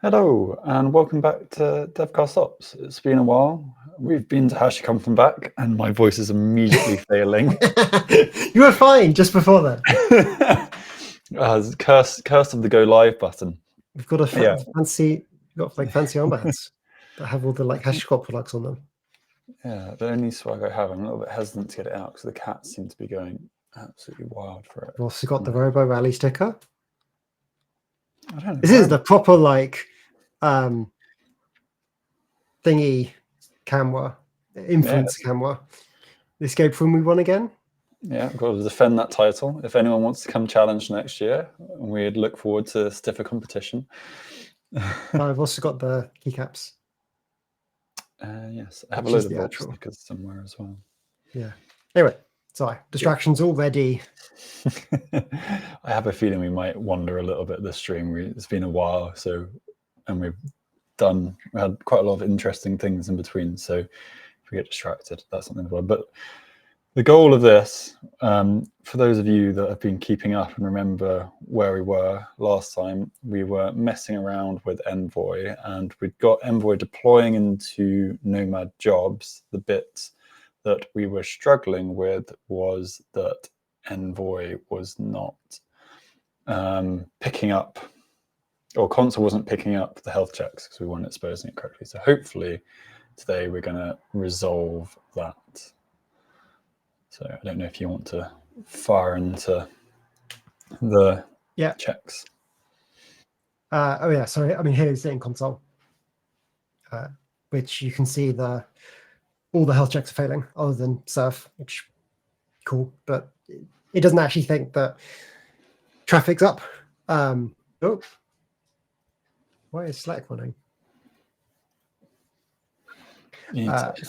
Hello, and welcome back to DevCast Ops. It's been a while. We've been to HashiConf and back, and my voice is immediately failing. You were fine just before that. Curse of the go live button. We've got a Yeah. fancy armbands that have all the HashiCorp products on them. Yeah, the only swag I have, I'm a little bit hesitant to get it out because the cats seem to be going absolutely wild for it. We've also got the Robo Rally sticker. I don't know. This is the proper thingy camera, influence camera. The escape room we won again. Yeah, I've got to defend that title. If anyone wants to come challenge next year, we'd look forward to stiffer competition. I've also got the keycaps. Yes, I have a load of Bob stickers somewhere as well. Yeah. Anyway, sorry, distractions already. I have a feeling we might wander a little bit this stream. It's been a while, and we had quite a lot of interesting things in between. So if we get distracted, that's something as well. But the goal of this, for those of you that have been keeping up and remember where we were last time, we were messing around with Envoy, and we'd got Envoy deploying into Nomad jobs. The bit that we were struggling with was that Envoy was not picking up, or Consul wasn't picking up the health checks because we weren't exposing it correctly. So hopefully today we're going to resolve that. So I don't know if you want to fire into the checks. Oh yeah, sorry. I mean, here's the in console, which you can see all the health checks are failing, other than Surf, which cool, but it doesn't actually think that traffic's up. Oh, why is Slack running?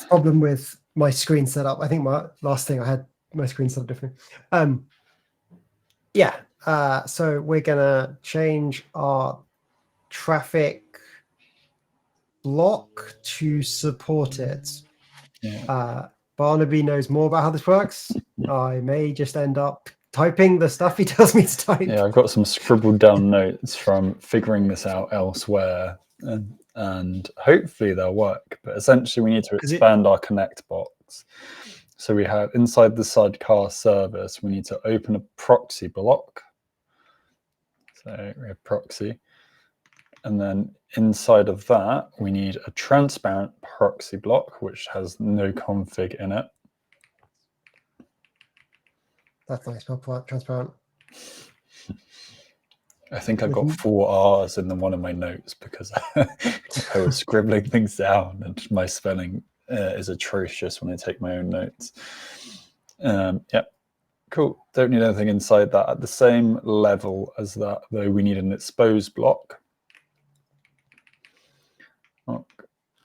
Problem with my screen setup. I think my last thing I had my screen set up differently. So we're gonna change our traffic block to support it. Barnaby knows more about how this works. I may just end up typing the stuff he tells me to type. Yeah, I've got some scribbled down notes from figuring this out elsewhere, and hopefully they'll work. But essentially we need to expand our connect box. So we have inside the sidecar service, we need to open a proxy block. So we have proxy. And then inside of that, we need a transparent proxy block, which has no config in it. That's nice, not transparent. I think I've got 4 R's in one of my notes because I was scribbling things down, and my spelling is atrocious when I take my own notes. Yeah, cool. Don't need anything inside that. At the same level as that, though, we need an expose block.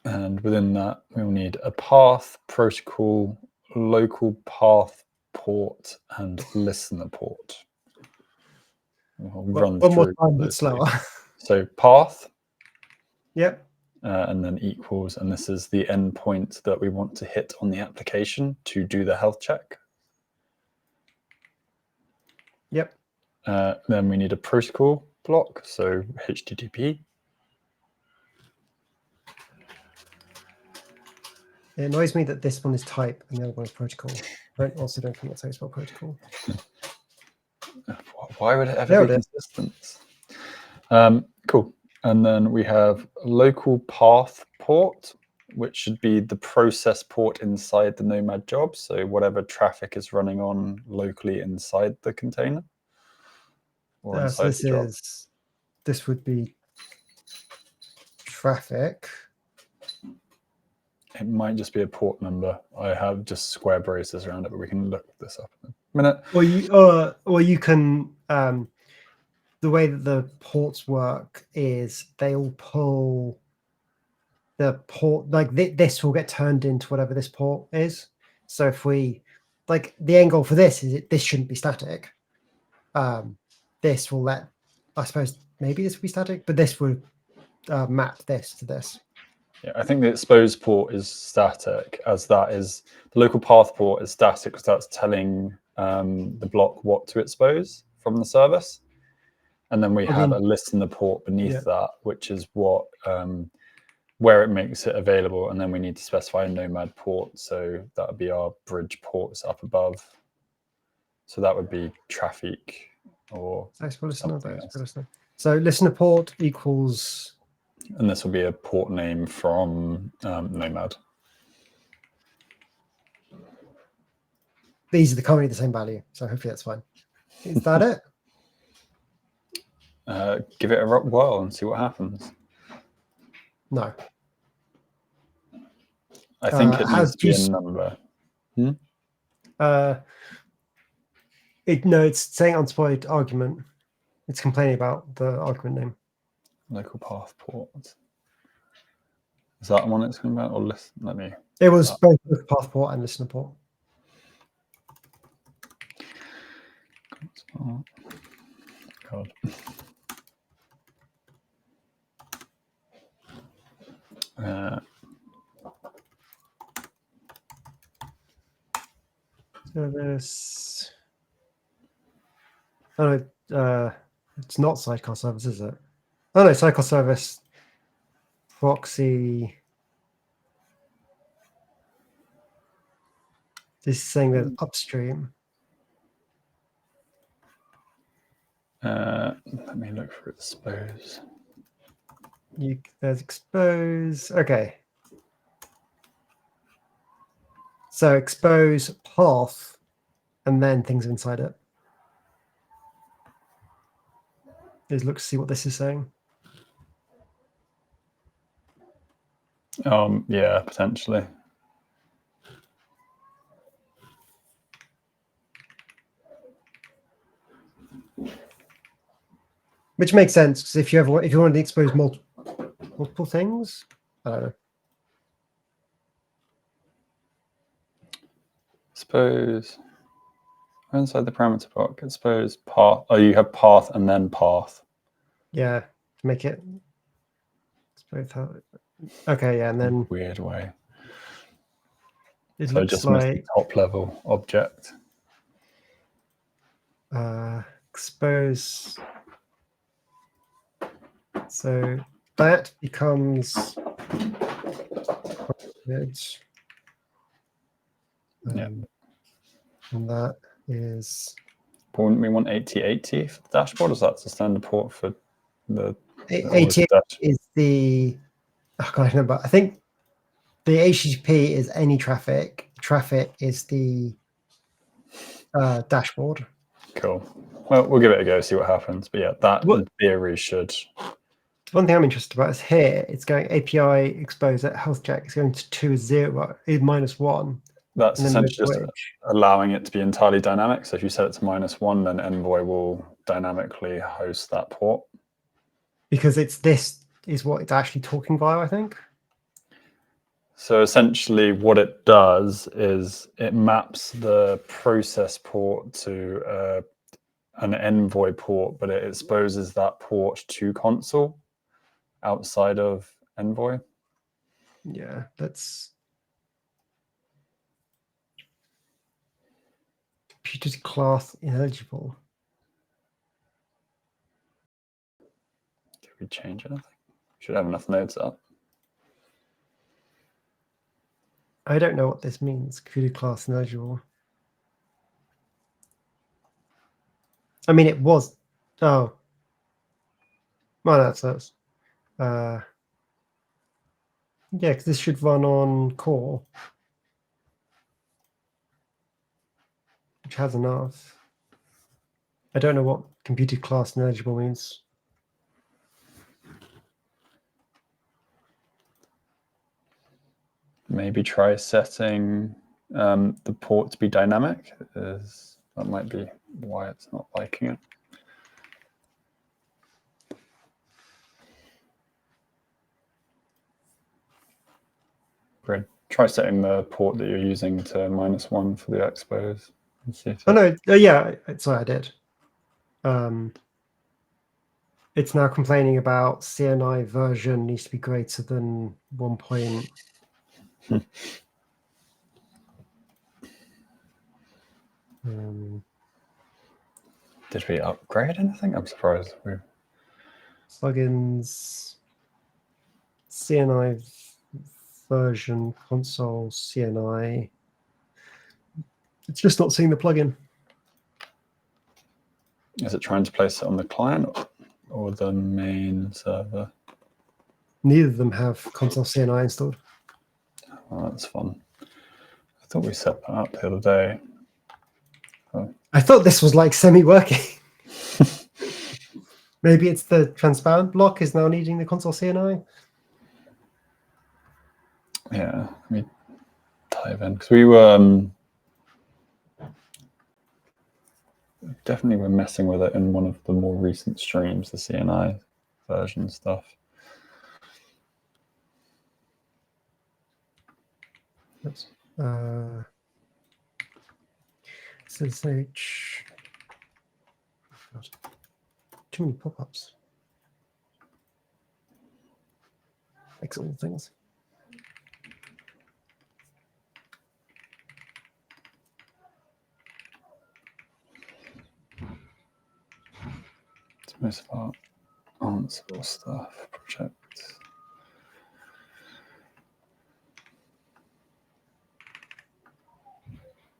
And within that, we'll need a path, protocol, local path port, and listener port. I'll run one more through time, but slower. So path. Yep. And then equals, and this is the endpoint that we want to hit on the application to do the health check. Yep. Then we need a protocol block, so HTTP. It annoys me that this one is type and the other one is protocol. I also don't think that's how you spell protocol. Why would it ever be consistent? Cool. And then we have local path port, which should be the process port inside the Nomad job. So whatever traffic is running on locally inside the container. Or inside the job. This would be traffic. It might just be a port number. I have just square braces around it, but we can look this up in a minute. Or you can. The way that the ports work is they'll pull the port, this will get turned into whatever this port is. So if we, the end goal for this is this shouldn't be static. This will I suppose maybe this will be static, but this would map this to this. Yeah, I think the expose port is static, as that is the local path port is static because that's telling the block what to expose from the service. And then we have a listener port beneath that, which is what where it makes it available. And then we need to specify a Nomad port. So that would be our bridge ports up above. So that would be traffic or something else. So listener port equals. And this will be a port name from Nomad. These are currently the same value. So hopefully that's fine. Is that it? Give it a whirl and see what happens. No. I think it needs to be a number. No, it's saying unsupported argument. It's complaining about the argument name. Local path port. Is that the one it's talking about? Or listen? Let me. It was both path port and listener port. God. Service. Oh no, it's not sidecar service, is it? Oh no, sidecar service proxy. This is saying that upstream. Let me look for expose. There's expose. Okay. So expose path and then things inside it. Let's look to see what this is saying. Yeah, potentially. Which makes sense because if you want to expose multiple things, I don't know. Suppose inside the parameter block, expose path. Oh, you have path and then path. Yeah, to make it. Okay, yeah, and then weird way. It so looks just like top level object. Expose. So that becomes Yeah. And that is. But wouldn't we want 8080 for the dashboard? Is that the standard port for the 80 is the I can't remember. I think the HTTP is any traffic. Traffic is the dashboard. Cool. Well, we'll give it a go, see what happens. But yeah, that in theory should. One thing I'm interested about is here. It's going API expose at health check. It's going to 2.0 -1. That's essentially just allowing it to be entirely dynamic. So if you set it to -1, then Envoy will dynamically host that port. Because this is what it's actually talking via, I think. So essentially what it does is it maps the process port to an Envoy port, but it exposes that port to Consul outside of Envoy. Yeah, that's computer class ineligible. Did we change anything? Should have enough nodes up. I don't know what this means, computer class ineligible. I mean, it was. Oh. Well, that's us. Yeah, because this should run on core, which has enough. I don't know what computer class ineligible means. Maybe try setting the port to be dynamic. That might be why it's not liking it. Great. Try setting the port that you're using to -1 for the expose. And see if no, yeah, sorry, I did. It's now complaining about CNI version needs to be greater than 1. Did we upgrade anything? I'm surprised. Plugins, CNI version, console, CNI. It's just not seeing the plugin. Is it trying to place it on the client or the main server? Neither of them have console CNI installed. Oh, that's fun. I thought we set that up the other day. Oh. I thought this was like semi-working. Maybe it's the transparent block is now needing the console CNI. Yeah, let me dive in because we were definitely were messing with it in one of the more recent streams, the CNI version stuff. Oops. SSH. God. Too many pop-ups. Excellent things. It's most of our Ansible stuff project.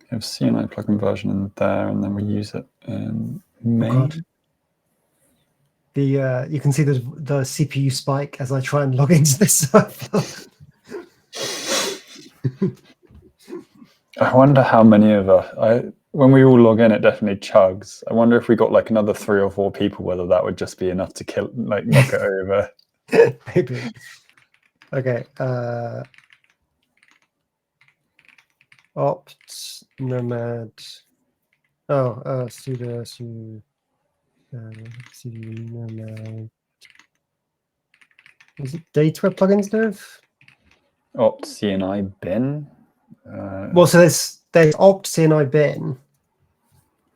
We have CNI plugin version in there, and then we use it in main. Oh God. You can see the CPU spike as I try and log into this server. I wonder how many of us. When we all log in, it definitely chugs. I wonder if we got like another 3 or 4 people, whether that would just be enough to kill, like knock it over. Maybe. Okay. Opt nomad. Oh, sudo nomad. Is it data plugins dev? Opt CNI bin. Well, so there's opt CNI bin,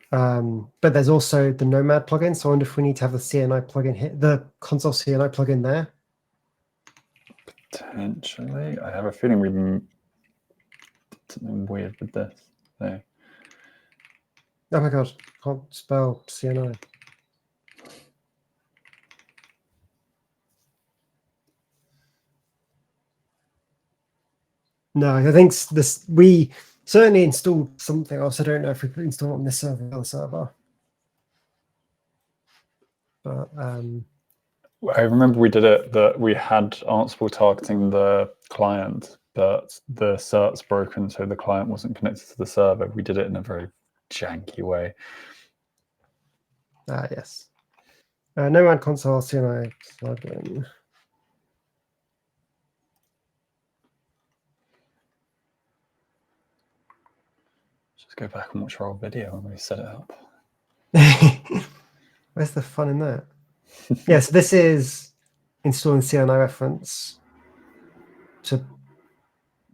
but there's also the Nomad plugin. So I wonder if we need to have the CNI plugin here, the console CNI plugin there. Potentially, I have a feeling we did something weird with this. There. Oh my God, can't spell CNI. No, I think this we certainly installed something else. I don't know if we installed it on this server or the other server. But I remember we did it that we had Ansible targeting the client, but the cert's broken, so the client wasn't connected to the server. We did it in a very janky way. Yes. Nomad console CNI plugin. Just go back and watch our old video when we set it up. Where's the fun in that? Yeah, so this is installing CNI reference. So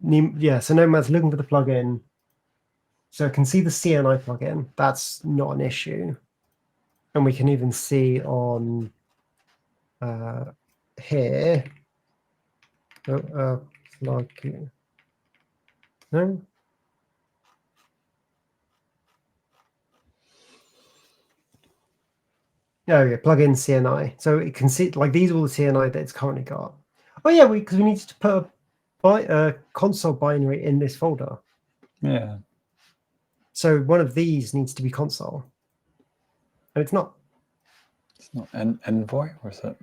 Nomad's looking for the plugin. So I can see the CNI plugin. That's not an issue. And we can even see on here. Plugin. No? Oh yeah, plugin CNI. So it can see like these are all the CNI that it's currently got. Oh yeah, because we needed to put a console binary in this folder. Yeah. So one of these needs to be console. And it's not. It's not envoy, or is it?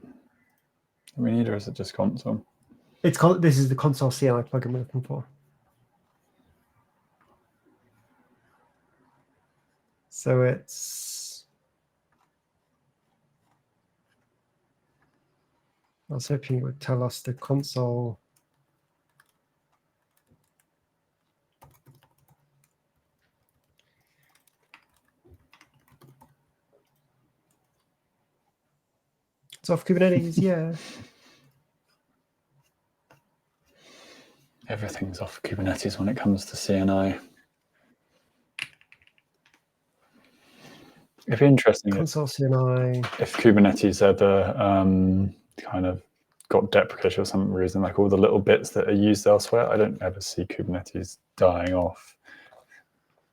We need, or is it just console? It's this is the console CNI plugin we're looking for. So it's. I was hoping it would tell us the console. It's off Kubernetes, yeah. Everything's off Kubernetes when it comes to CNI. It'd be interesting console CNI. If Kubernetes ever kind of got deprecated for some reason, like all the little bits that are used elsewhere. I don't ever see Kubernetes dying off.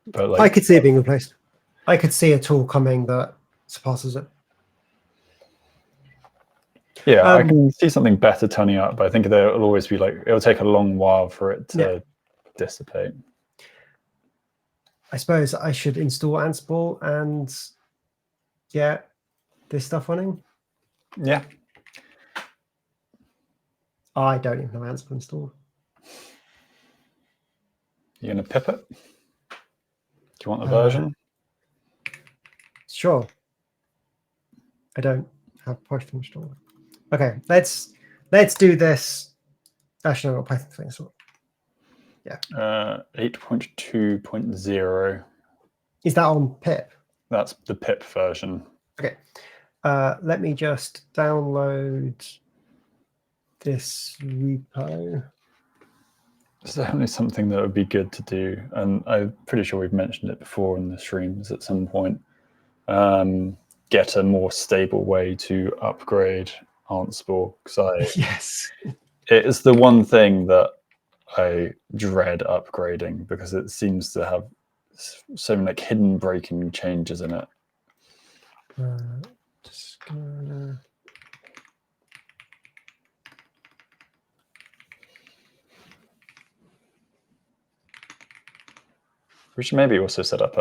But like, I could see it being replaced. I could see a tool coming that surpasses it. Yeah, I can see something better turning up, but I think there'll always be like, it'll take a long while for it to dissipate. I suppose I should install Ansible and get this stuff running. Yeah. I don't even know Ansible installed. You're going to pip it? Do you want the version? Sure. I don't have Python installed. Okay, let's do this. Actually, no, Python thing. So, yeah. 8.2.0. Is that on pip? That's the pip version. Okay. Let me just download this repo. It's definitely something that would be good to do, and I'm pretty sure we've mentioned it before in the streams at some point. Get a more stable way to upgrade Ansible, because yes, it is the one thing that I dread upgrading because it seems to have so many like hidden breaking changes in it. Just gonna... We should maybe also set up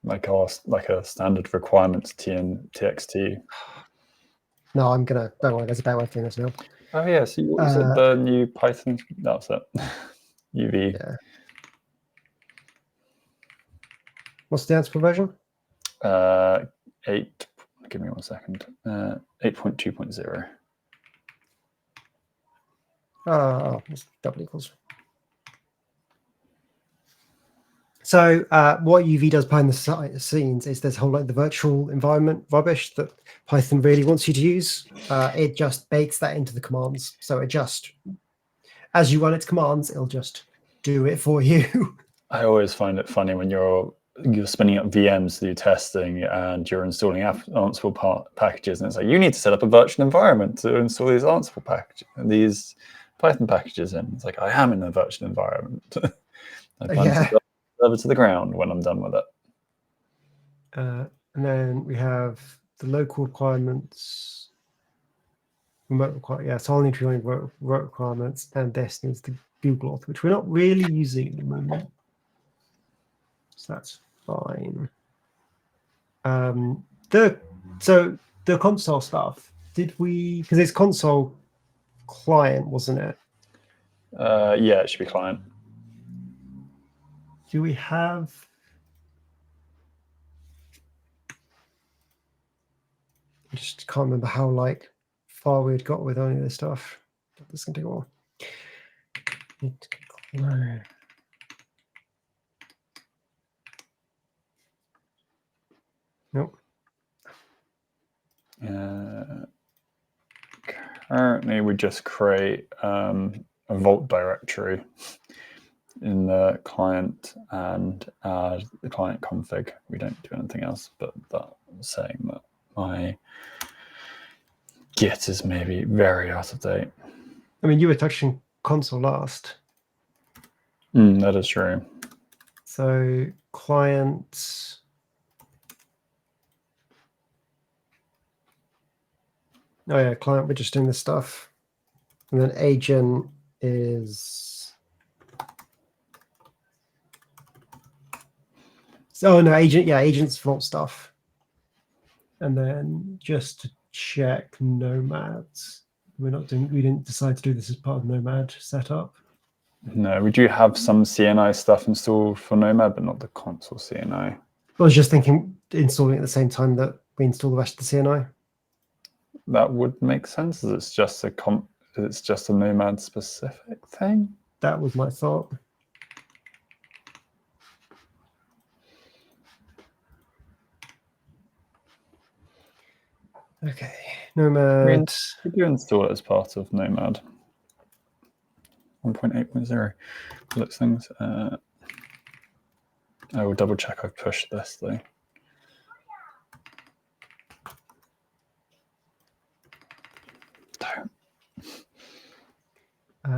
like a standard requirements txt. No, I'm gonna. Don't worry, there's a better way of doing this now. Oh yeah, so you said the new Python. That's it. UV. Yeah. What's the Ansible version? 8. Give me 1 second. 8.2.0. Oh, it's double equals. So what UV does behind the scenes is there's a whole like the virtual environment rubbish that Python really wants you to use. It just bakes that into the commands. So it just, as you run its commands, it'll just do it for you. I always find it funny when you're spinning up VMs to do testing and you're installing Ansible packages, and it's like, you need to set up a virtual environment to install these Ansible packages and these Python packages in. It's like, I am in a virtual environment. I plan to server to the ground when I'm done with it. And then we have the local requirements, remote requirements. Yeah, so I'll need to be running remote requirements, and this needs the Google auth, which we're not really using at the moment. So that's fine. So the console stuff, did we? Because it's console client, wasn't it? Yeah, it should be client. Do we have? I just can't remember how like far we had got with any of this stuff. This is gonna take a while. Nope. Currently, we just create a Vault directory in the client and add the client config. We don't do anything else, but that's saying that my Git is maybe very out of date. I mean, you were touching console last. That is true. So client. Oh yeah, client, we're just doing this stuff. And then agent is... Oh no, agent, yeah, agent's Vault stuff. And then just to check nomads. We didn't decide to do this as part of Nomad setup. No, we do have some CNI stuff installed for Nomad, but not the Consul CNI. I was just thinking installing it at the same time that we install the rest of the CNI. That would make sense, as it's just a Nomad specific thing. That was my thought. Okay, Nomad. We do install it as part of Nomad 1.8.0. Looks things. I will double check I've pushed this though.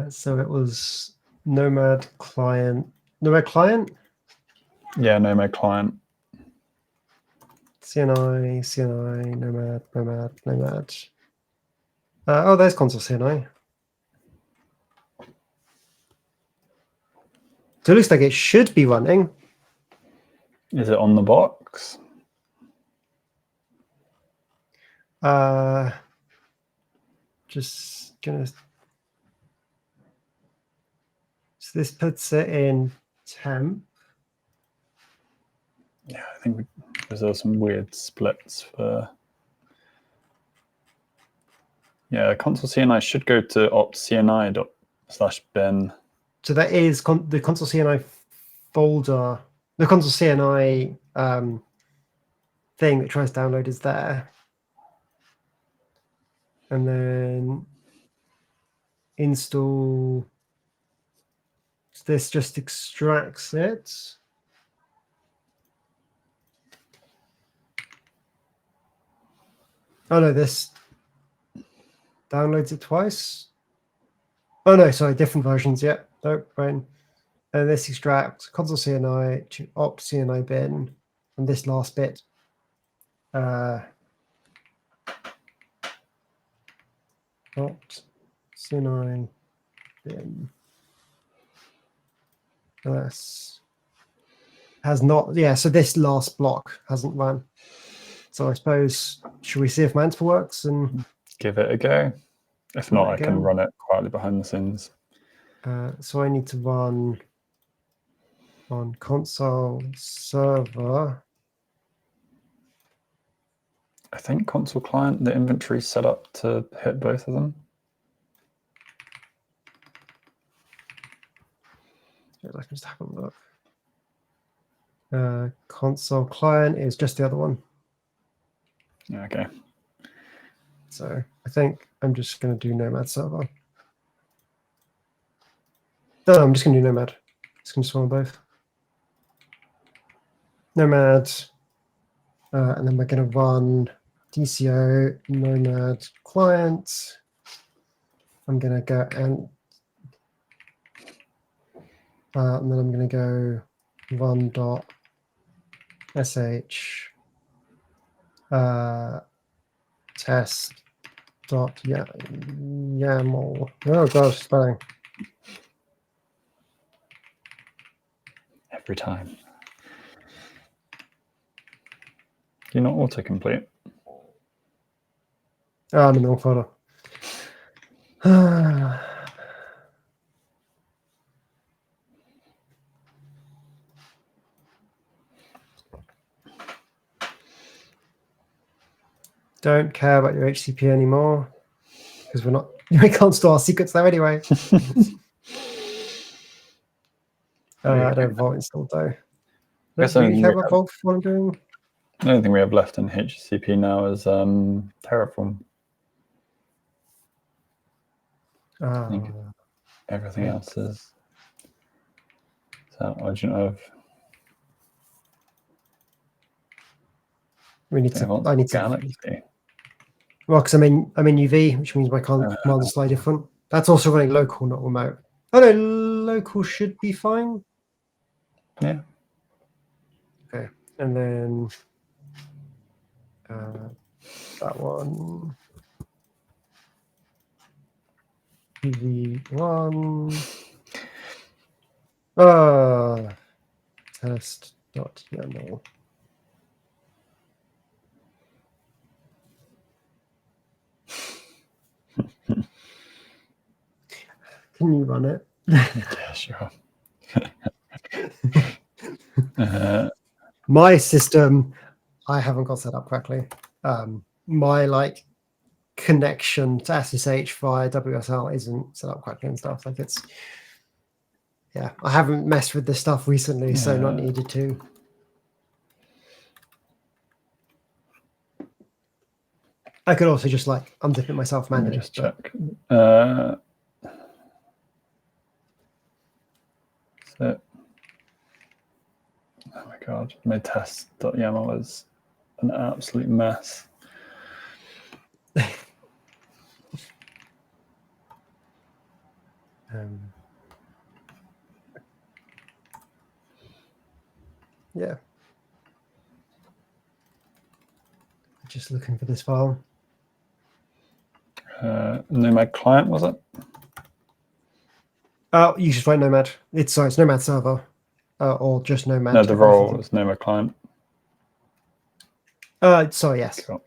So it was Nomad client. Nomad client? Yeah, Nomad client. CNI, CNI, nomad, nomad, nomad. Oh, there's Consul CNI. So it looks like it should be running. Is it on the box? Just gonna. So this puts it in temp. Yeah, I think because there are some weird splits for. Yeah, Consul CNI should go to opt/cni./bin. So that is the Consul CNI folder. The Consul CNI thing that tries to download is there. And then install. This just extracts it. Oh no, this downloads it twice. Oh no, sorry, different versions. Yeah, no, right. And this extracts Consul CNI to opt CNI bin, and this last bit. Opt CNI bin. This has not. Yeah, so this last block hasn't run. So I suppose, should we see if Mantle works and give it a go? If not, I can run it quietly behind the scenes. So I need to run on console server. I think console client, the inventory set up to hit both of them. I can just have a look. Console client is just the other one. Yeah, okay. So I think I'm just going to do Nomad server. No, I'm just going to do Nomad. It's going to spawn both. Nomad. And then we're going to run DCO Nomad client. I'm going to go and then I'm going to go run.sh test.yaml. Oh gosh, spelling. Every time. You're not autocomplete. Oh, I'm in the wrong folder. Don't care about your HCP anymore because we can't store our secrets there anyway. I don't have Vault installed though. Don't really care about Vault for what I'm doing. The only thing we have left in HCP now is Terraform. I think everything else is Origin of. I need to. Galaxy. Well, because I'm in UV, which means my commands are slightly different. That's also running local, not remote. Oh no, local should be fine. Yeah. Okay, and then that one. UV1. Test.yaml. Can you run it? Yeah, sure. My system, I haven't got set up correctly. My connection to SSH via WSL isn't set up correctly and stuff. I haven't messed with this stuff recently, so not needed to. I could also just unzip it myself manually. Let me just check. Oh my god, my test.yaml is an absolute mess. Yeah. Just looking for this file. Nomad client, was it? Oh, you should write Nomad. It's Nomad server, or just Nomad. No, the role is Nomad client. Sorry, yes. Cool.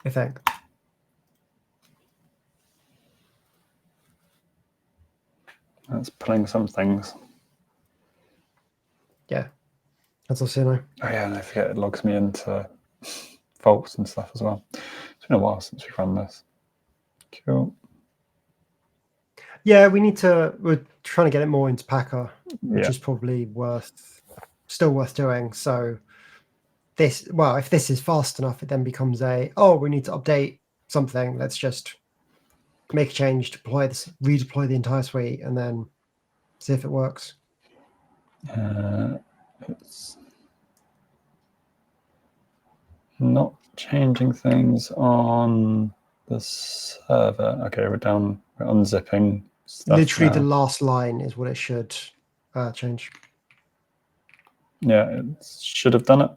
I think. That's pulling some things. Yeah, that's also know. Oh yeah, and I forget it logs me into faults and stuff as well. It's been a while since we've run this. Cool. Yeah, we're trying to get it more into Packer, which Yeah. is probably still worth doing. So if this is fast enough, it then becomes we need to update something. Let's just make a change, redeploy the entire suite, and then see if it works. It's not changing things on the server. Okay, we're unzipping stuff. Literally, now. the last line is what it should change. Yeah, it should have done it.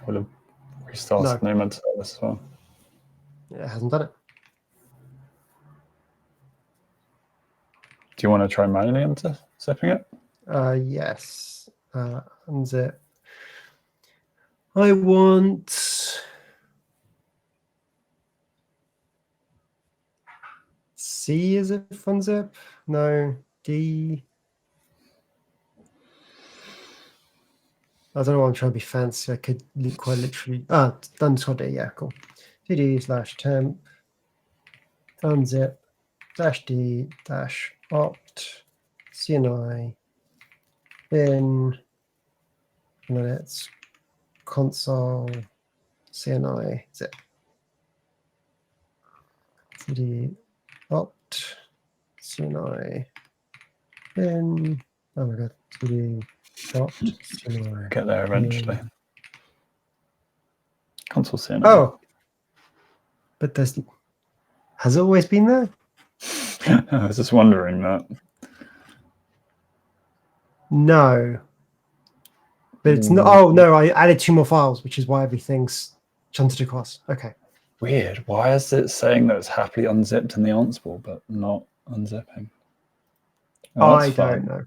I would have restarted Nomad service as well. It hasn't done it. Do you want to try manually unzipping it? Yes. Unzip. I want C as if unzip. No, D. I don't know why I'm trying to be fancy. I could quite literally. Done D. Yeah, cool. cd/temp unzip -d -opt CNI bin, and then it's console CNI zip cd opt CNI bin. Oh my god, cd opt CNI. Get there eventually. Consul CNI. Oh, but has it always been there? I was just wondering that. No. But it's not. Oh no, I added 2 more files, which is why everything's shunted across. Okay. Weird. Why is it saying that it's happily unzipped in the Ansible, but not unzipping? Oh, I don't know.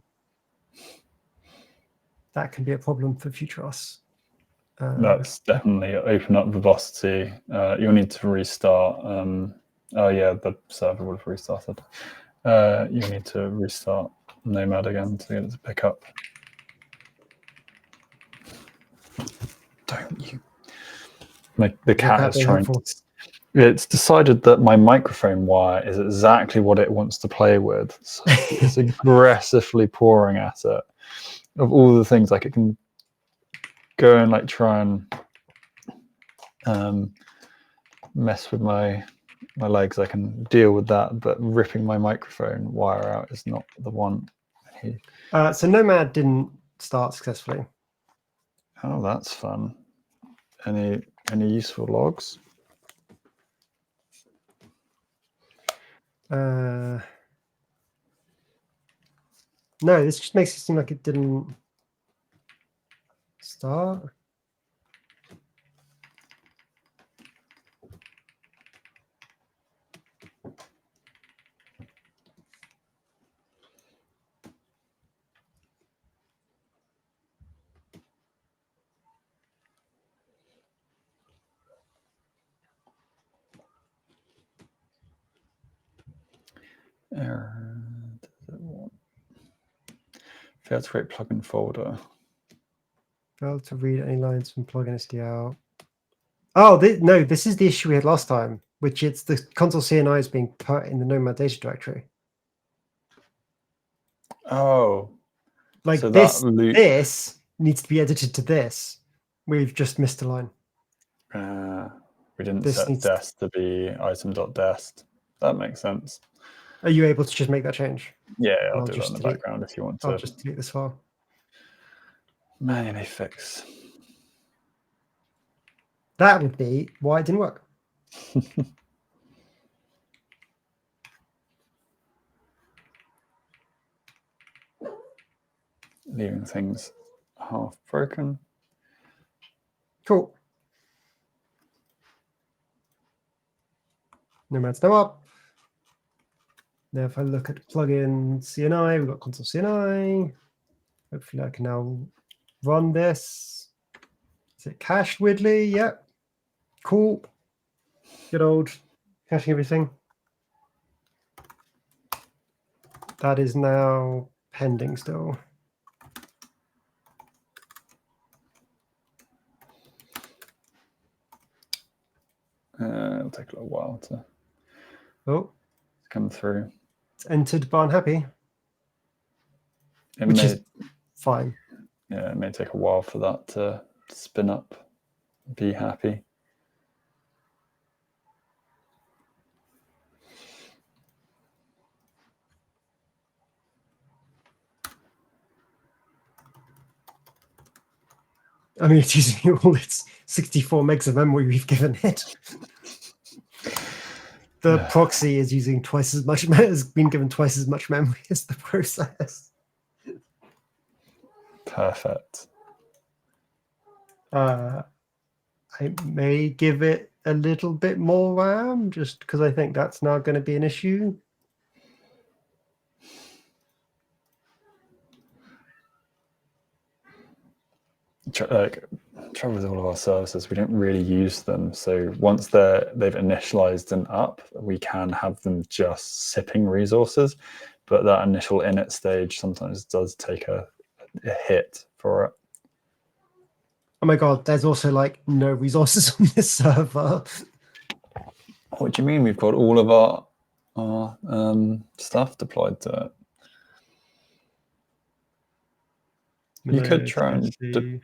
That can be a problem for future us. That's definitely open up verbosity. You'll need to restart. Oh yeah, the server would have restarted. You'll need to restart Nomad again to get it to pick up. Don't you? The cat is trying to. It's decided that my microphone wire is exactly what it wants to play with. So it's aggressively pouring at it. Of all the things, like it can go and like try and mess with my legs. I can deal with that, but ripping my microphone wire out is not the one. So Nomad didn't start successfully. Oh, that's fun. Any useful logs? No, this just makes it seem like it didn't start. Error. Does it want? Failed to create plugin folder. Failed to read any lines from plugin SDL. Oh, no, this is the issue we had last time, which it's the console CNI is being put in the Nomad data directory. Oh. Like so this needs to be edited to this. We've just missed a line. We didn't set dest to be item.dest. That makes sense. Are you able to just make that change? Yeah, I'll do that in the background if you want to. I'll just delete this file. Manually fix. That would be why it didn't work. leaving things half broken. Cool. Nomad's now up. Now, if I look at plugin CNI, we've got Consul CNI. Hopefully, I can now run this. Is it cached weirdly? Yep. Cool. Good old caching everything. That is now pending still. It'll take a little while to come through. It's entered but unhappy, which is fine. Yeah, it may take a while for that to spin up, be happy. I mean, it's using all its 64 megs of memory we've given it. The proxy is using twice as much, has been given twice as much memory as the process. Perfect. I may give it a little bit more RAM just because I think that's now going to be an issue. Trouble with all of our services, we don't really use them. So once they've initialized and up, we can have them just sipping resources. But that initial init stage sometimes does take a hit for it. Oh my god, there's also like no resources on this server. What do you mean? We've got all of our stuff deployed to it. You could try and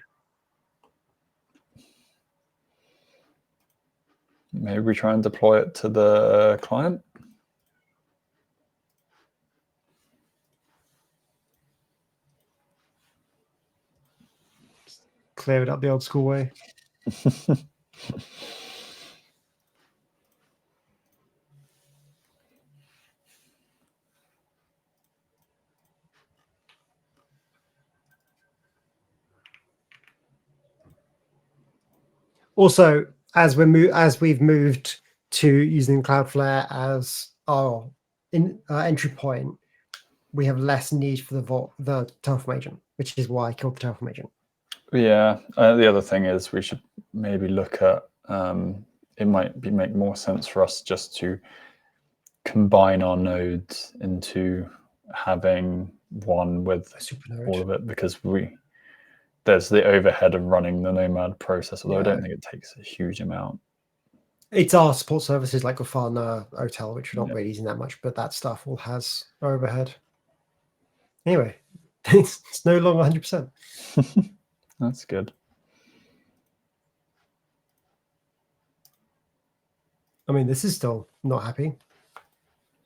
maybe we try and deploy it to the client. Clear it up the old school way. Also, as we've moved to using Cloudflare as our entry point, we have less need for the Terraform agent, which is why I killed the Terraform agent. Yeah, the other thing is we should maybe look at it might make more sense for us just to combine our nodes into having one with all of it, because there's the overhead of running the Nomad process, although I don't think it takes a huge amount. It's our support services like Grafana, Hotel, which are not really using that much, but that stuff all has overhead. Anyway, it's no longer 100%. That's good. I mean, this is still not happy.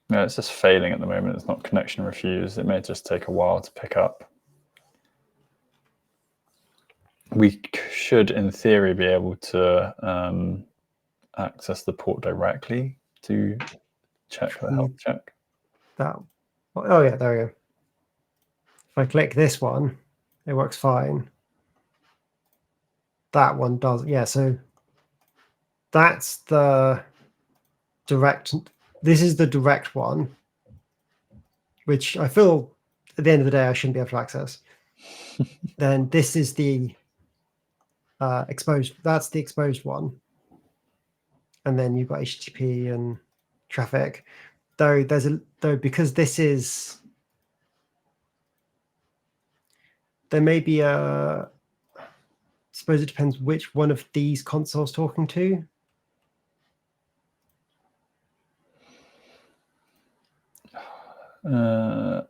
No, it's just failing at the moment. It's not connection refused. It may just take a while to pick up. We should, in theory, be able to access the port directly to check the health check. Oh yeah, there we go. If I click this one, it works fine. That one does, yeah. So that's the direct. This is the direct one, which I feel at the end of the day I shouldn't be able to access. Then this is the exposed. That's the exposed one, and then you've got HTTP and traffic. Though because this is, there may be a. I suppose it depends which one of these consoles talking to. I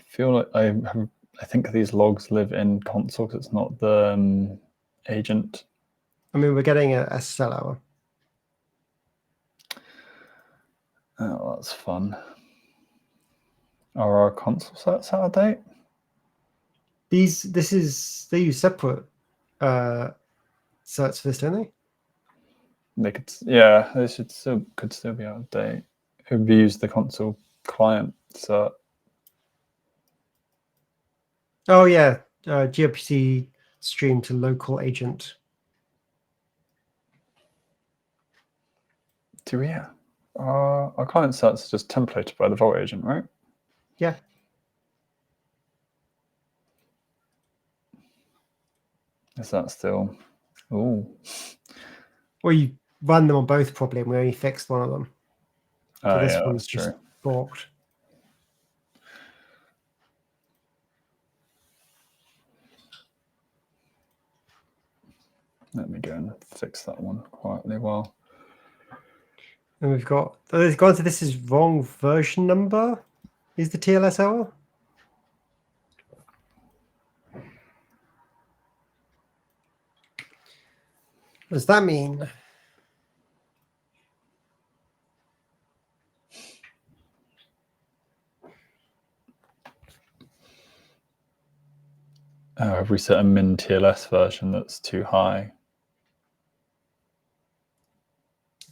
feel like I think these logs live in Consul because it's not the agent. I mean, we're getting a SSL error. Oh, that's fun. Are our Consul sets out of date? They use separate certs for this, don't they? They could, yeah, they could still be out of date. Who used the Consul client cert? Oh yeah, gRPC stream to local agent. Do we? Our client stats are just templated by the Vault agent, right? Yeah. Is that still? Oh. Well, you run them on both probably, and we only fixed one of them. So this Yeah, one's that's just true. balked. Let me go and fix that one quietly while. And we've got, it's gone to this is wrong version number. Is the TLS error? What does that mean? Oh, have we set a min TLS version that's too high?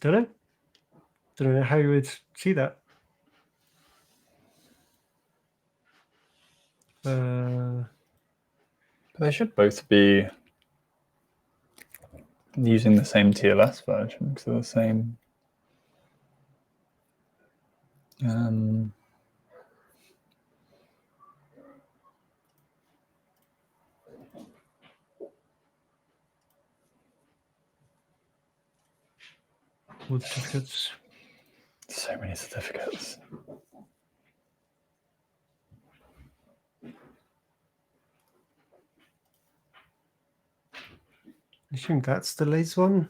Don't know how you would see that. They should both be using the same TLS version because they're the same. All certificates. So many certificates. I assume that's the latest one.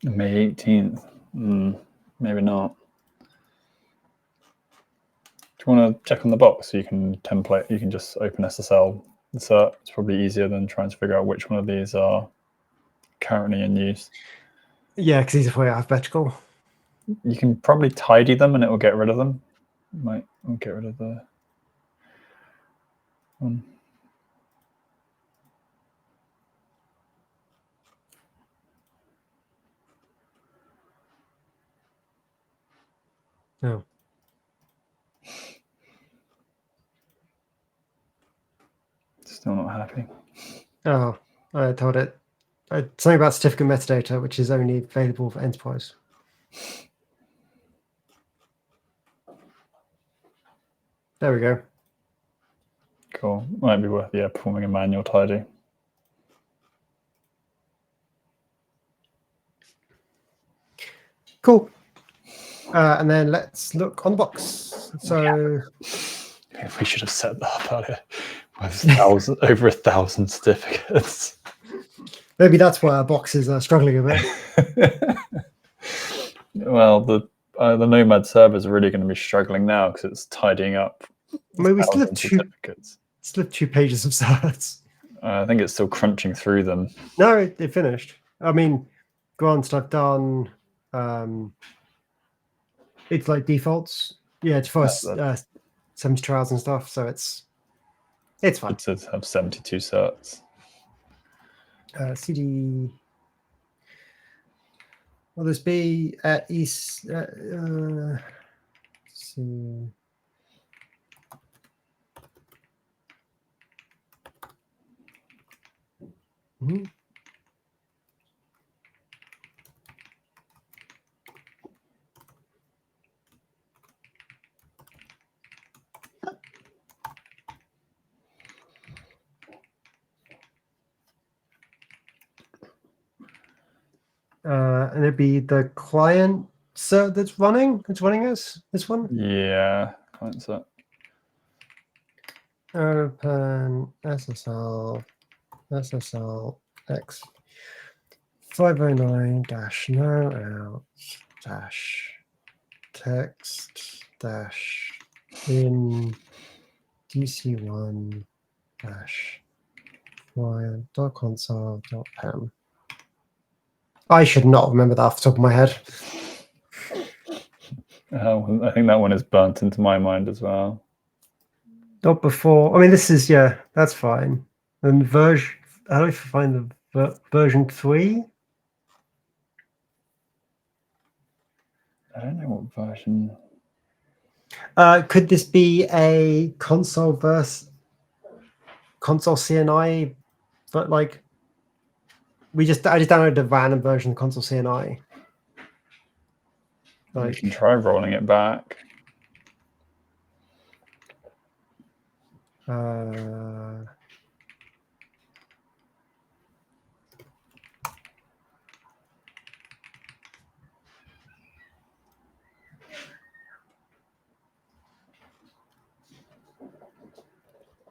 May 18th. Maybe not. Do you want to check on the box so you can template? You can just open SSL insert. It's probably easier than trying to figure out which one of these are currently in use. Yeah, because these are probably alphabetical. You can probably tidy them and it will get rid of them. Might get rid of the one. No. Still not happy. Oh, I told it. Something about certificate metadata, which is only available for enterprise. There we go. Cool. Might be worth, performing a manual tidy. Cool. And then let's look on the box. So we should have set that up earlier. Over 1,000 certificates. Maybe that's why our boxes are struggling a bit. Well, the Nomad server is really going to be struggling now because it's tidying up. Maybe we still have certificates. Still have 2 pages of certs. I think it's still crunching through them. No, it finished. I mean, granted, I've done. It's like defaults. Yeah, it's for 70 trials and stuff, so it's fine. It says have 72 certs. CD. Will this be at East? Let's see. Mm-hmm. And it'd be the client cert that's running. It's running this one. Yeah, client cert. Open SSL X 509 -no out -text -in DC1 -client.console.pem. I should not remember that off the top of my head. I think that one is burnt into my mind as well. Not before. I mean, this is, yeah, that's fine. And version, how do I find the version 3? I don't know what version. Could this be a console versus console CNI? But like, I just downloaded a random version of console CNI. You can try rolling it back.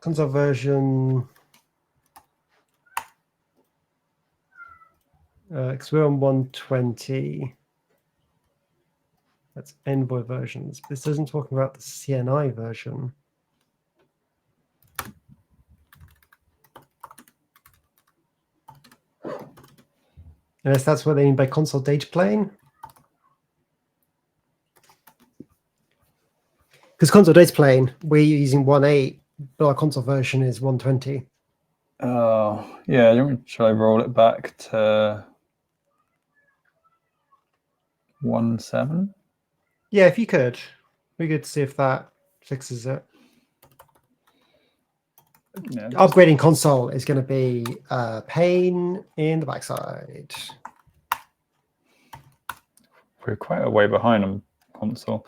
Console version. Because we're on 120. That's envoy versions. This isn't talking about the CNI version. Unless that's what they mean by console data plane. Because console data plane, we're using 1.8, but our console version is 120. Oh, yeah. Shall I roll it back to 1.7? Yeah, if you could. We could see if that fixes it. Yeah, Upgrading console is going to be a pain in the backside. We're quite a way behind on console,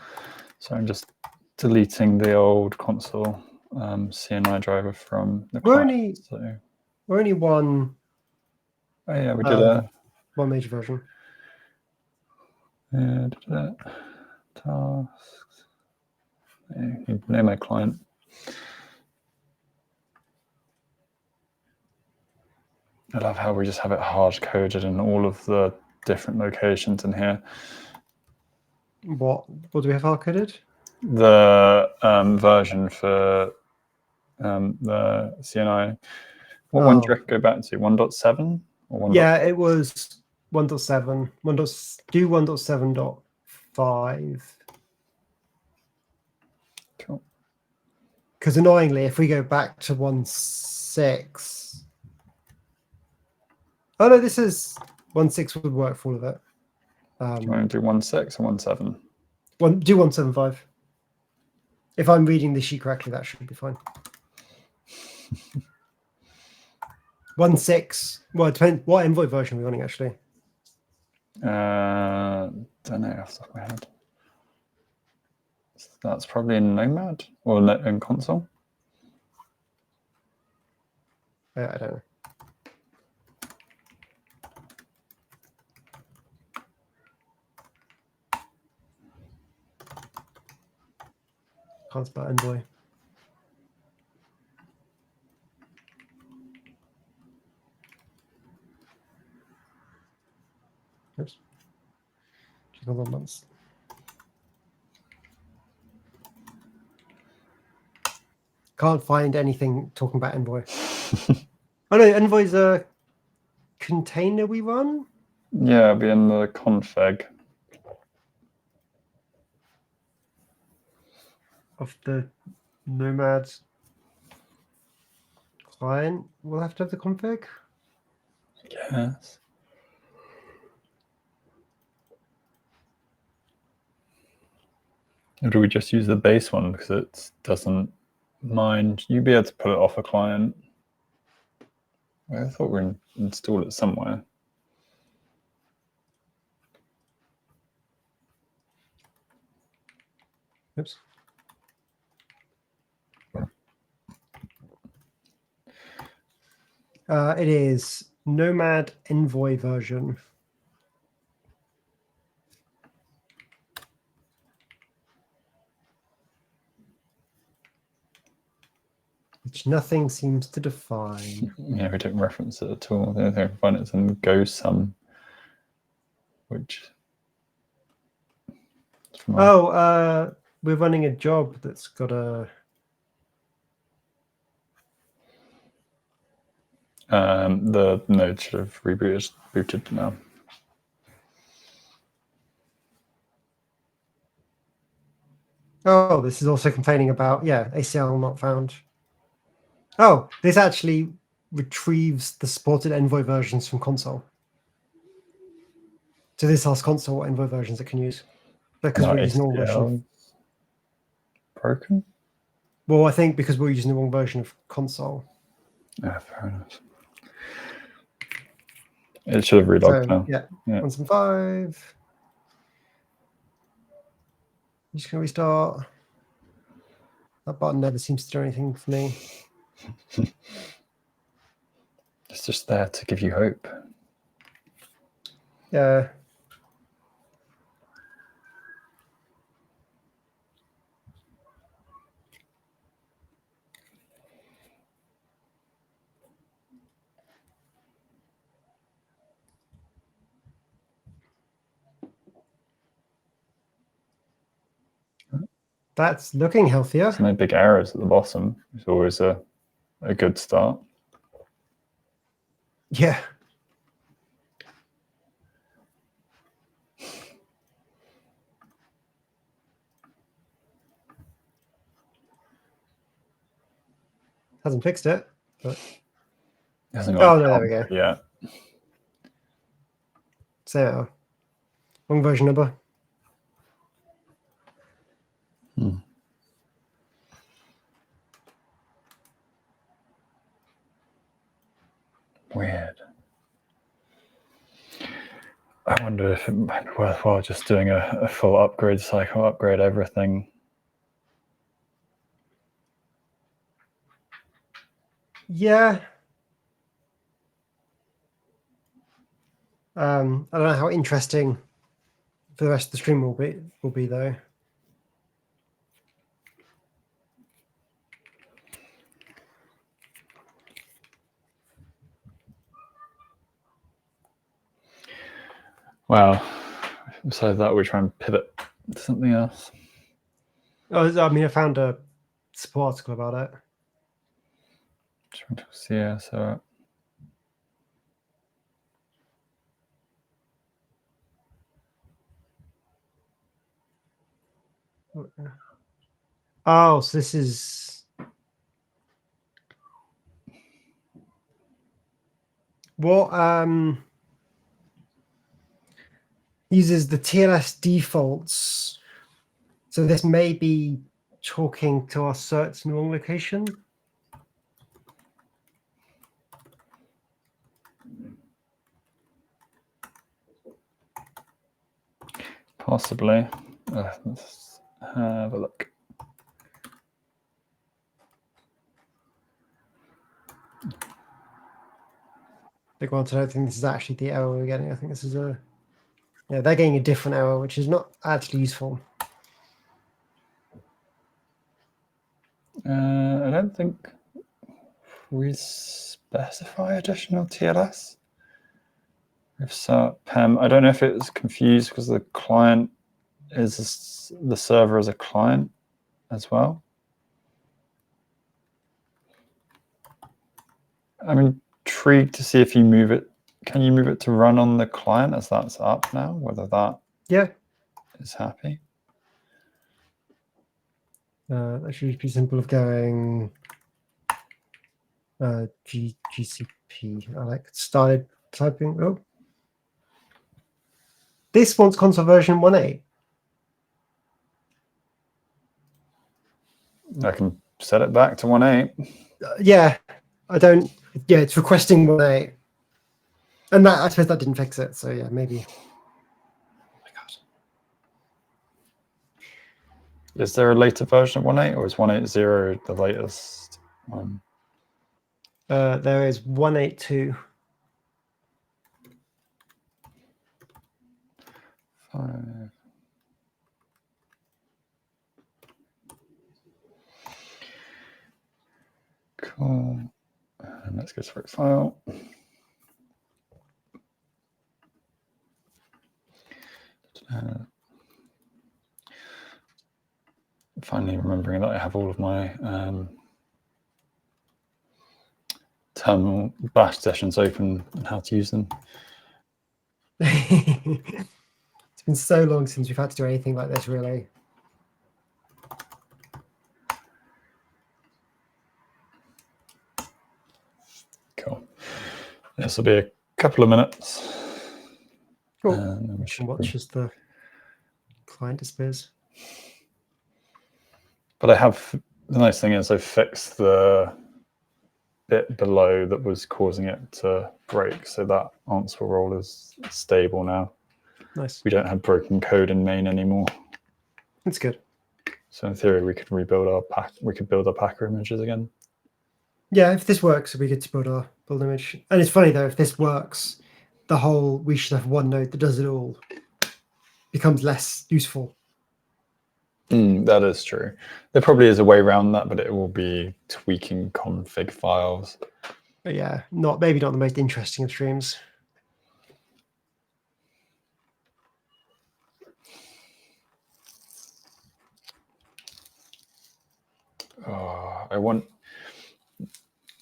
so I'm just deleting the old console CNI driver from the client. We're only one. Oh yeah, we did one major version. Yeah, did that. Tasks. Yeah, name my client. I love how we just have it hard coded in all of the different locations in here. What do we have hard coded? The version for the CNI. What one do you reckon go back to? 1.7 or 1. Yeah, it was 1.7. Do 1.7.5. Cool. Because annoyingly, if we go back to 1.6. Oh no, this is 1.6 would work for all of it. Do you want to do 1.6 or 1.7? Do 1.7.5. If I'm reading the sheet correctly, that should be fine. 1.6. Well, it depends what envoy version we're running actually. Don't know off the top of my head. That's probably in Nomad or in Consul. I don't know. Can't spell envoy. Oops. Just hold on once. Can't find anything talking about envoy. Oh no, envoy's a container we run? Yeah, it'll be in the config. Of the Nomad client. We'll have to have the config. Yes. Or do we just use the base one because it doesn't mind? You'd be able to put it off a client. I thought we'd install it somewhere. Oops. It is Nomad envoy version. Which nothing seems to define. Yeah, we don't reference it at all. The only thing I can find is in GoSum, which. We're running a job that's got a. The node should have rebooted now. Oh, this is also complaining about, ACL not found. Oh, this actually retrieves the supported envoy versions from console. So this asks console what envoy versions it can use. Because we're using all versions. broken? Well, I think because we're using the wrong version of Consul. Yeah, fair enough. It should have relogged now. Yeah, Yeah. 175. I'm just going to restart. That button never seems to do anything for me. It's just there to give you hope. Yeah. That's looking healthier. There's no big errors at the bottom. It's always a good start. Yeah. Hasn't fixed it, but Hasn't oh no, there we go. Yeah. So wrong version number. Weird. I wonder if it might be worthwhile just doing a full upgrade cycle, upgrade everything. Yeah. I don't know how interesting for the rest of the stream will be though. Well, besides that, we try and pivot to something else. Oh, I mean, I found a support article about it. Yeah, so Oh, so this is what uses the TLS defaults. So this may be talking to our certs in the wrong location. possibly. Let's have a look. Big one. I don't think this is actually the error we're getting. I think this is yeah, they're getting a different error, which is not actually useful. I don't think we specify additional TLS. If so, PEM, I don't know if it was confused because the client is the server as a client as well. I'm intrigued to see if you move it. Can you move it to run on the client as that's up now? Whether that is happy. That should be simple of going GCP. I started typing. Oh, this one's console version 1.8. I can set it back to 1.8. Yeah, I don't. Yeah, it's requesting 1.8, and that I suppose that didn't fix it. So yeah, maybe. Oh my God. Is there a later version of 1.8, or is 1.80 the latest one? There is 1.82. 5. Cool. And let's go to our file. Finally remembering that I have all of my terminal bash sessions open and how to use them. It's been so long since we've had to do anything like this, really. Cool. This will be a couple of minutes. Cool. And we should watch as the client disappears. But the nice thing is I fixed the bit below that was causing it to break, so that Consul role is stable now. Nice. We don't have broken code in main anymore. That's good. So in theory, we could rebuild our build our Packer images again. Yeah, if this works, it'd be good to build image. And it's funny though, if this works, the whole we should have one node that does it all becomes less useful. That is true. There probably is a way around that, but it will be tweaking config files. But yeah, maybe not the most interesting of streams.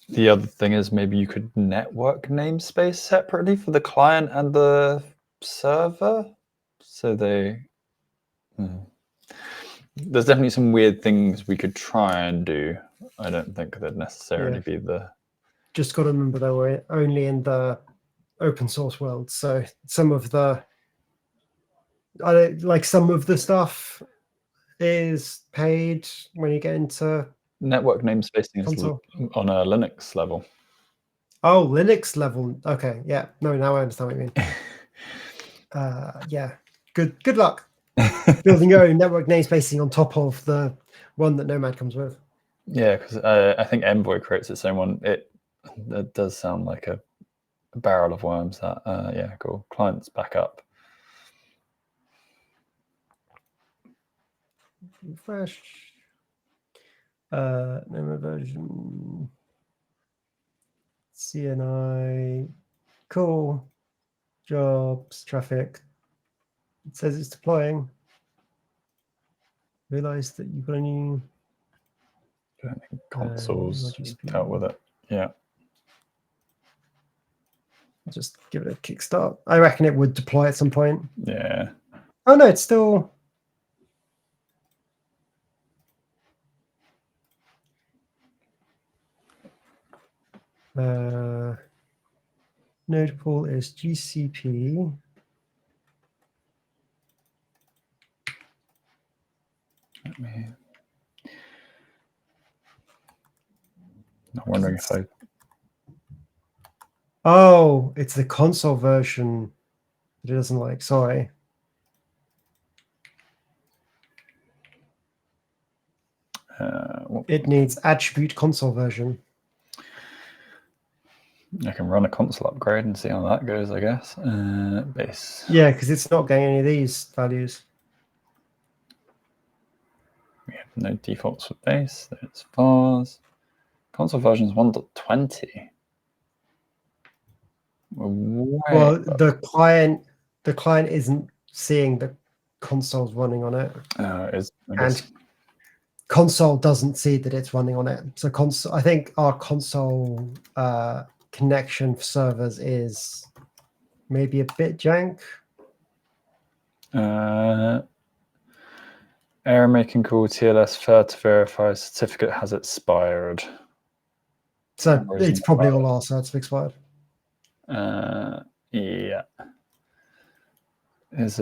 The other thing is maybe you could network namespace separately for the client and the server. So there's definitely some weird things we could try and do. I don't think they'd necessarily be the... Just got to remember that we're only in the open source world. So some of the stuff is paid when you get into network namespacing Consul. Is on a Linux level. Oh, Linux level. Okay, yeah. No, now I understand what you mean. Yeah. Good luck building your own network namespacing on top of the one that Nomad comes with. Yeah, because I think Envoy creates its own one. It does sound like a barrel of worms. That yeah, cool. Clients back up. Refresh. Nomad version. CNI. Cool. Jobs, traffic. It says it's deploying. Realize that you've got a new Consuls dealt with it. Yeah. Just give it a kickstart. I reckon it would deploy at some point. Yeah. Oh no, it's still. Node pool is GCP. I'm wondering if I... Oh, it's the Consul version that it doesn't like. Sorry. It needs attribute Consul version. I can run a Consul upgrade and see how that goes, I guess. Base. Yeah, because it's not getting any of these values. We have no defaults for base. There's vars. Consul version is 1.20. Well, the client isn't seeing the consoles running on it. And Consul doesn't see that it's running on it. So I think our Consul connection for servers is maybe a bit jank. Error making call TLS failed to verify certificate has expired. So it's probably all our certs have expired. Yeah.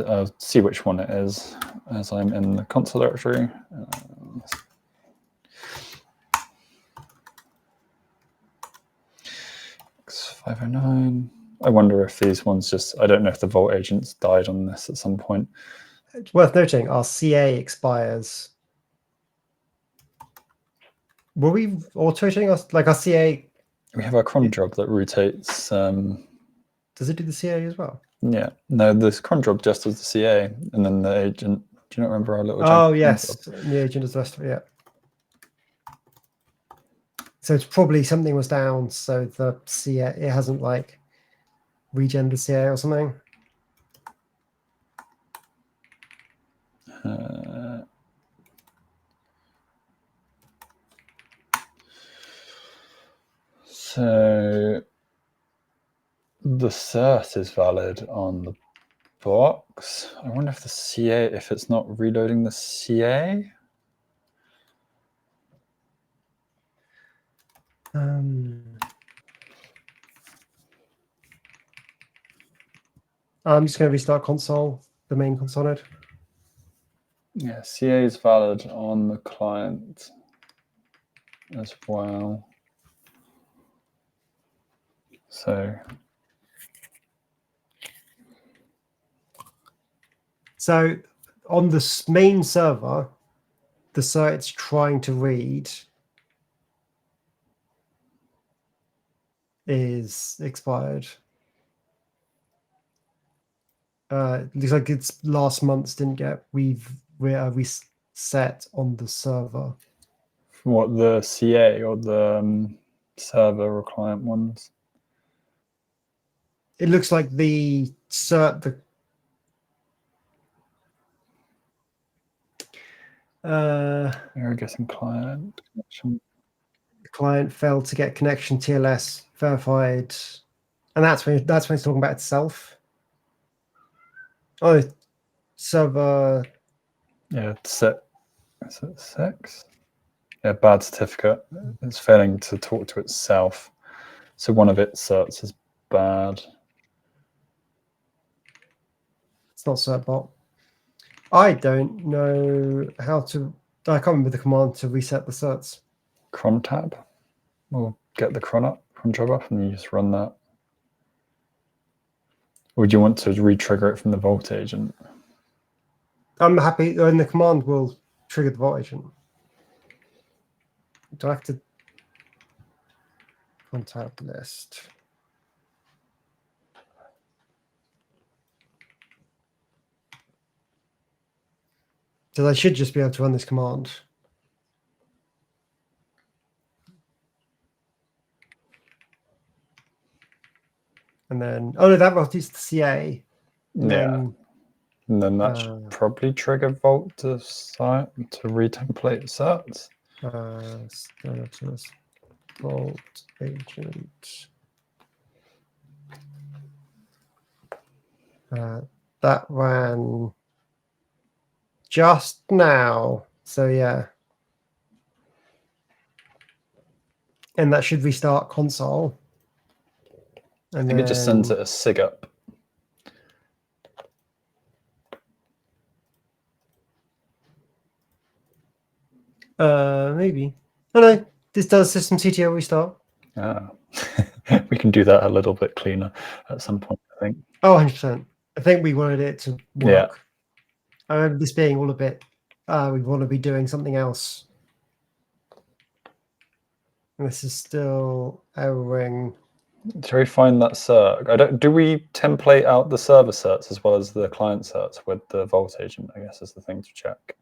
I'll see which one it is as I'm in the Consul directory. 509. I wonder if these ones I don't know if the Vault agents died on this at some point. It's worth noting our CA expires. Were we auto-rotating our CA? We have our cron job that rotates. Does it do the CA as well? Yeah. No, this cron job just does the CA, and then the agent. Do you not remember our little? Oh yes, the agent does the rest of it. Yeah. So it's probably something was down, so the CA it hasn't like regen the CA or something. So the cert is valid on the box. I wonder if the CA, if it's not reloading the CA. I'm just going to restart console, the main console node. Yeah, CA is valid on the client as well. So on the main server, the cert it's trying to read is expired. Looks like it's last month's didn't get reset on the server. what, the CA or the server or client ones? It looks like the cert, You're guessing client connection. the client failed to get connection TLS verified, and that's when it's talking about itself. Oh, server. Yeah, set. Is it 6? Yeah, bad certificate. It's failing to talk to itself. So one of its certs is bad. It's not certbot. I don't know how to. I can't remember the command to reset the certs. Cron tab. We'll get the cron job up, and you just run that. Or do you want to re-trigger it from the Vault agent? I'm happy, and the command will trigger the Vault agent. Do I have to contact list? So I should just be able to run this command. And then, oh no, that will use the CA. And then that should probably trigger Vault to retemplate certs. Status Vault agent. That ran just now. So yeah. And that should restart Consul. And I think it just sends it a SIGUP. Maybe. Oh no, this does system CTO restart. We can do that a little bit cleaner at some point, I think. Oh, 100%. I think we wanted it to work. Yeah. I remember this being all a bit, we want to be doing something else. And this is still erroring. Shall we find that cert? Do we template out the server certs as well as the client certs with the Vault agent, I guess, is the thing to check.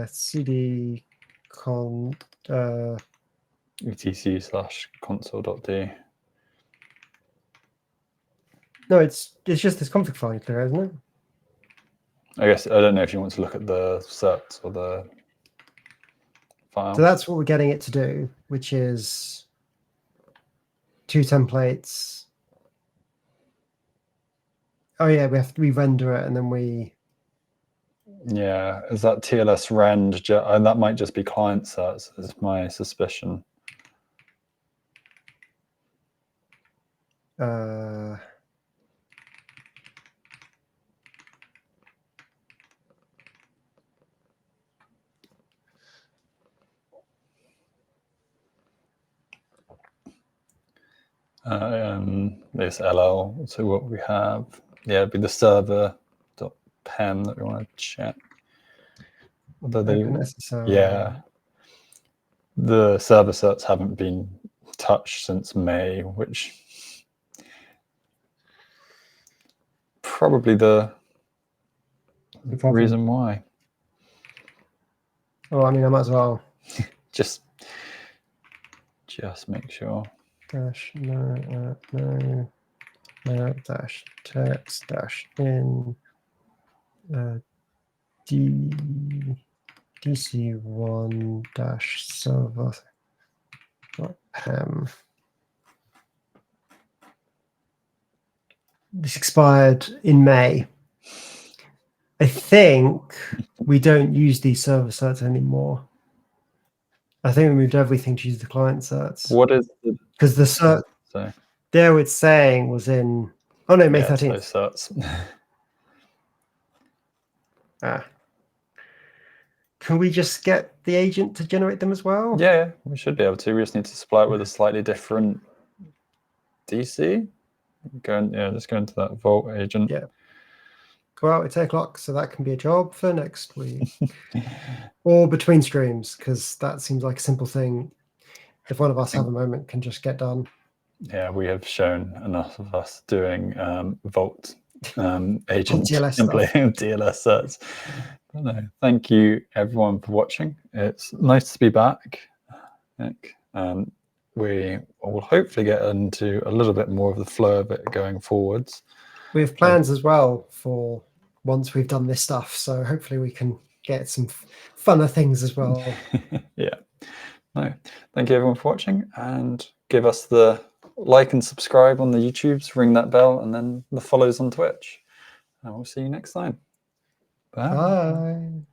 CD con etc/console.d. No, it's just this config file clear, isn't it? I guess I don't know if you want to look at the certs or the files. So that's what we're getting it to do, which is 2 templates. Oh yeah, we have to re-render it, and then we. Yeah, is that TLS rend? And that might just be client certs, is my suspicion. This LL. So what we have, yeah, it'd be the server.pem that we want to check. Although yeah, the server certs haven't been touched since May, which probably the reason why. Oh, I mean, I might as well just make sure. Dash no dash text dash in dc1 dash server pem. This expired in May. I think we don't use these server certs anymore. I think we moved everything to use the client certs. What is the? Because the cert. Sorry. There it's saying was in, oh no, May Yeah, 13th. so that's Can we just get the agent to generate them as well? yeah, we should be able to. We just need to supply it with a slightly different DC. Just go into that Vault agent. Yeah. Go out at 10 o'clock, so that can be a job for next week. Or between streams, because that seems like a simple thing. If one of us have a moment, can just get done. Yeah, we have shown enough of us doing Vault agent DLS template DLS sets. No, thank you everyone for watching. It's nice to be back. Nick. We will hopefully get into a little bit more of the flow of it going forwards. We have plans as well for once we've done this stuff, so hopefully we can get some funner things as well. Yeah. No, thank you everyone for watching, and give us the like and subscribe on the YouTubes, ring that bell, and then the follows on Twitch. And we'll see you next time. Bye. Bye.